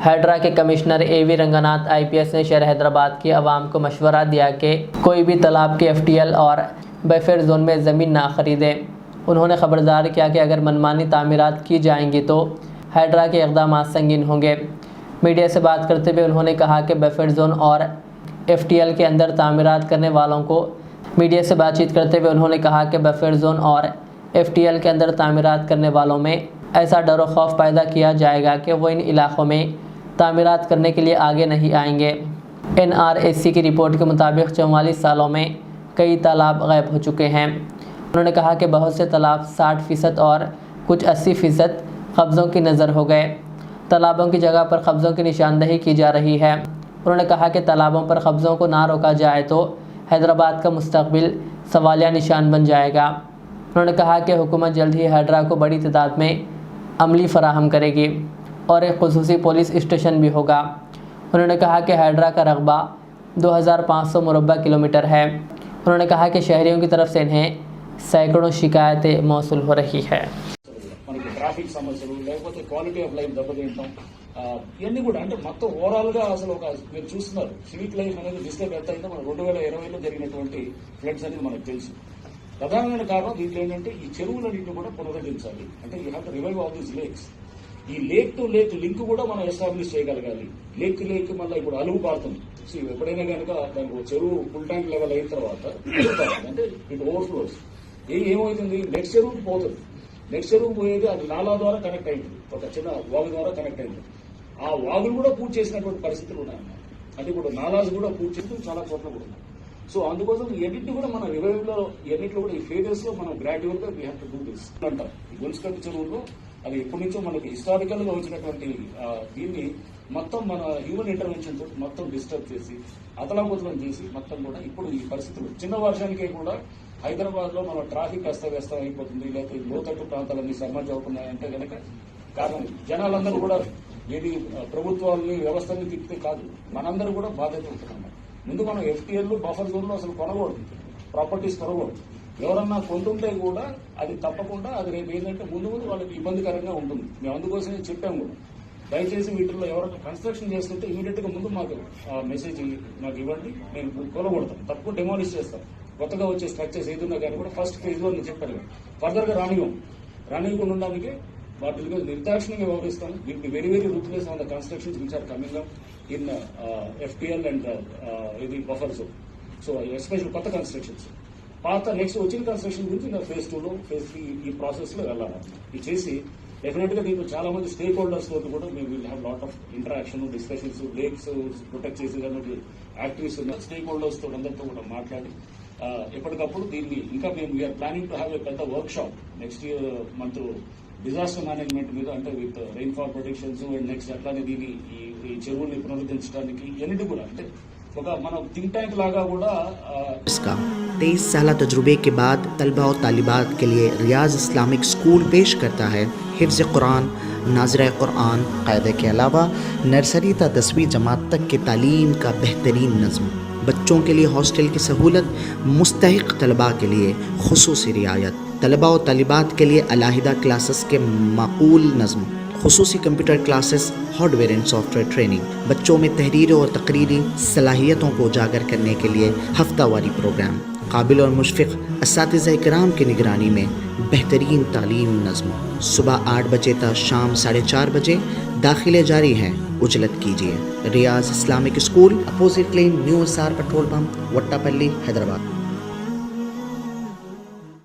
Hydra के commissioner एवी Ranganath IPS ने शहर हैदराबाद की आवाम को मशवरा दिया कि कोई भी तालाब के एफटीएल और बफर जोन में ज़मीन ना खरीदे। उन्होंने ख़बरदार किया कि अगर मनमानी तामीरात की जाएंगी तो हैदरा के इक़दाम संगीन होंगे। मीडिया से बात करते हुए उन्होंने कहा कि बफर जोन और एफटीएल के अंदर तामीरात करने वालों को मीडिया से बातचीत करते हुए उन्होंने कहा कि बफर जोन और एफटीएल के अंदर तामीरात करने वालों में ऐसा डर व खौफ पैदा किया जाएगा कि वो इन इलाक़ों में तामीरात करने के लिए आगे नहीं आएंगे। एनआरएससी की रिपोर्ट के मुताबिक 44 सालों में कई तालाब गायब हो चुके हैं। उन्होंने कहा कि बहुत से तालाब 60% और कुछ 80% कब्ज़ों की नज़र हो गए। तालाबों की जगह पर कब्ज़ों की निशानदही की जा रही है। उन्होंने कहा कि तालाबों पर कब्ज़ों को ना रोका जाए तो हैदराबाद का मुस्तकबिल सवालिया निशान बन जाएगा। उन्होंने कहा कि हुकूमत जल्द ही हैदरा को बड़ी तादाद में अमली फराहम करेगी और एक खुसूसी पुलिस स्टेशन भी होगा। उन्होंने कहा कि हैदरा का रकबा 2500 मुरब्बा किलोमीटर है। उन्होंने कहा कि शहरियों की तरफ से इन्हें सैकड़ों शिकायतें मौसूल हो रही है। మనకి ట్రాఫిక్ సమస్యలు లేకపోతే క్వాలిటీ ఆఫ్ లైఫ్ దెబ్బతింటాం ఇవన్నీ కూడా అంటే మొత్తం ఓవరాల్ గా అసలు ఒక మీరు చూస్తున్నారు సివిక్ లైఫ్ అనేది డిస్టర్బ్ ఎంత అయితే మన 2020లో జరిగినటువంటి ఫ్లడ్స్ అనేది మనకు తెలుసు. ప్రధానమైన కారణం దీంట్లో ఏంటంటే ఈ చెరువులన్నింటినీ కూడా పునరుద్ధరించాలి. అంటే you have to revive all these lakes. ఈ లేక్ టు లేక్ లింక్ కూడా మనం ఎస్టాబ్లిష్ చేయగలగాలి. లేక్ మళ్ళీ ఇప్పుడు అలుగు పారుతుంది. ఎప్పుడైనా కనుక దానికి చెరువు ఫుల్ ట్యాంక్ లెవెల్ అయిన తర్వాత అంటే ఇట్ ఓవర్ఫ్లోస్ ఏమవుతుంది నెక్స్ట్ చెరువుకి పోతుంది. నెక్స్ట్ చెరువు పోయేది అది నాలా ద్వారా కనెక్ట్ అయింది, ఒక చిన్న వాగు ద్వారా కనెక్ట్ అయింది. ఆ వాగులు కూడా పూర్తి చేసినటువంటి పరిస్థితులు ఉన్నాయన్నమాట. అంటే ఇప్పుడు నాలాస్ కూడా పూర్తి చేసి చాలా చోట్ల కూడా ఉన్నాయి. సో అందుకోసం ఎన్నింటిని కూడా మన రివైవ్ లో ఎన్నింటిలో కూడా ఈ ఫేజెస్ లో మనం గ్రాడ్యువల్ గా we have to do this అంటారు. ఈ గొలుసుకట్టు చెరువుల్లో అది ఎప్పటి నుంచో మనకి హిస్టారికల్ గా వచ్చినటువంటి దీన్ని మొత్తం మన హ్యూమన్ ఇంటర్వెన్షన్ తోటి మొత్తం డిస్టర్బ్ చేసి అతలాకుతలం చేసి మొత్తం కూడా ఇప్పుడు ఈ పరిస్థితులు చిన్న వర్షానికే కూడా హైదరాబాద్ లో మన ట్రాఫిక్ అస్తవ్యస్తం అయిపోతుంది, లేకపోతే లోతట్టు ప్రాంతాలన్నీ సర్మజ్ అవుతున్నాయంటే కనుక కారణం జనాలందరూ కూడా ఏది ప్రభుత్వాలని వ్యవస్థని తిప్పితే కాదు, మనందరూ కూడా బాధ్యత ఉంటున్నాం. ముందు మనం ఎఫ్టీఎల్ బఫర్ జోన్ లో అసలు కొనకూడదు, ప్రాపర్టీస్ కొనకూడదు. ఎవరన్నా కొంటుంటే కూడా అది తప్పకుండా అది రేపు ఏంటంటే ముందు వాళ్ళకి ఇబ్బందికరంగా ఉంటుంది. మేము అందుకోసమే చెప్పాము కూడా దయచేసి వీటిల్లో ఎవరైనా కన్స్ట్రక్షన్ చేస్తుంటే ఇమీడియట్ గా ముందు మాకు మెసేజ్ మాకు ఇవ్వండి, మేము కొనకూడతాం, తప్పకుండా డెమాలిష్ చేస్తాం. కొత్తగా వచ్చే స్ట్రక్చర్స్ ఏదున్నా కానీ కూడా ఫస్ట్ ఫేజ్ లో నేను చెప్పాను ఫర్దర్ గా రానివ్వకుండా ఉండడానికి వాటికి నిర్దాక్షిణ్యంగా వ్యవహరిస్తాం. వీటికి very very ruthless on the constructions which are coming up in FTL and ఇది బఫర్ జోన్. సో ఎస్పెషల్ కొత్త కన్స్ట్రక్షన్స్ పాత నెక్స్ట్ వచ్చిన కన్స్ట్రక్షన్ గురించి ఫేజ్ 2లో ఫేజ్ 3 ఈ ప్రాసెస్ లో వెళ్ళాలి. ఇది చేసి డెఫినెట్ గా దీంట్లో చాలా మంది స్టేక్ హోల్డర్స్ తోటి కూడా మేము will have lot of interaction discussions, lakes protect చేసే యాక్టివిటీస్ ఉన్న స్టేక్ హోల్డర్స్ తో అందరితో కూడా మాట్లాడి ఎప్పటికప్పుడు దీన్ని ఇంకా మేము we are planning to have a పెద్ద workshop next year month disaster management మీద, అంటే with rainfall protections and next అట్లానే దీన్ని ఈ చెరువుల్ని పునరుద్ధరించడానికి ఎన్నిటి కూడా అంటే ఒక మన థింక్ ట్యాంక్ లాగా కూడా. इसका 23 साल तजुर्बे के बाद तलबा और तालिबात के लिए रियाज इस्लामिक स्कूल पेश करता है हिफ्ज़ कुरान, नाज़िरा कुरान, क़ायदे के अलावा नर्सरी ता 10वीं जमात तक की तालीम का बेहतरीन नज़्म. बच्चों के लिए हॉस्टल की सहूलत, मुस्तहिक़ तलबा के लिए खुसूसी रियायत, तलबा और तालिबात के लिए अलहदा क्लासेस के माकूल नज़्म, खुसूसी computer classes, hardware and software training, बच्चों में तहरीरी और तकरीरी सलाहियतों को उजागर करने के लिए हफ्तावारी प्रोग्राम, काबिल और मुशफ़िक़ असातिज़ा इकराम की निगरानी में बेहतरीन तालीम नज़्म. सुबह 8 बजे तक शाम 4:30 बजे दाखिले जारी हैं. उजलत कीजिए. Riyaz Islamic school, opposite lane, new SR petrol pump, Vattapalli, Hyderabad.